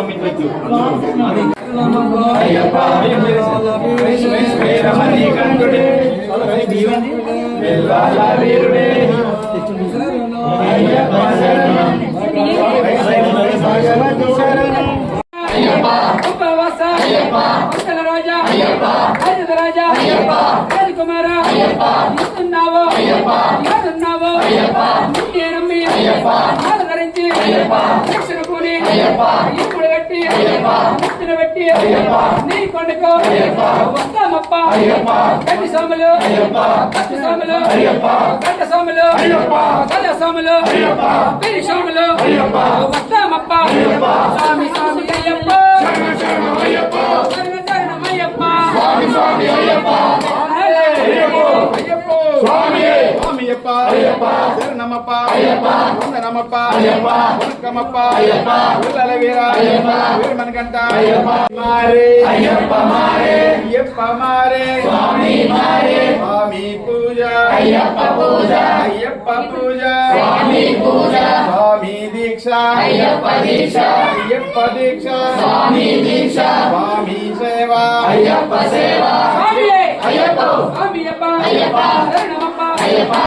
పంపించవచ్చు అయ్యప్ప వీరమణి కంఠుడే వెల్లాల వీరుడే అయ్యప్ప శరణం అయ్యప్ప ఉపవాస అయ్యప్ప ఉత్తర రాజా అయ్యప్ప రాజద రాజా అయ్యప్ప రాజకుమార అయ్యప్ప ఇస్తున్నావో అయ్యప్ప ఇస్తున్నావో అయ్యప్ప నిన్నే నమ్మి అయ్యప్ప ఆదరించి అయ్యప్ప రక్షణ కొని అయ్యప్ప ఇప్పుడు కట్టి అయ్యప్ప ముక్తిని పెట్టి అయ్యప్ప నీ కొండకు అయ్యప్ప వస్తామప్ప అయ్యప్ప గట్టి సోములు అయ్యప్ప గట్టి సోములు అయ్యప్ప గడ్డ సోములు అయ్యప్ప గడ్డ సోములు అయ్యప్ప పెరి సోములు అయ్యప్ప వస్తామప్ప అయ్యప్ప స్వామి స్వామి అయ్యప్ప శరణం శరణం అయ్యప్ప శరణ శరణం అయ్యప్ప స్వామి స్వామి అయ్యప్ప అయ్యప్ప స్వామి స్వామియప్ప అయ్యప్ప శరణమప్ప అయ్యప్ప వందనమప్ప అయ్యప్ప వనకమప్ప అయ్యప్ప పిల్లల వీర అయ్యప్ప వీరమణికంఠ అయ్యప్ప మారే అయ్యప్ప మారే అయ్యప్ప మారే స్వామి మారే స్వామి పూజ అయ్యప్ప పూజ అయ్యప్ప పూజ స్వామి పూజ స్వామి దీక్ష అయ్యప్ప దీక్ష అయ్యప్ప దీక్ష స్వామి దీక్ష స్వామి సేవ అయ్యప్ప సేవ స్వామి అయ్యప్ప స్వామి అయ్యప్ప అయ్యప్ప శరణమప్ప అయ్యప్ప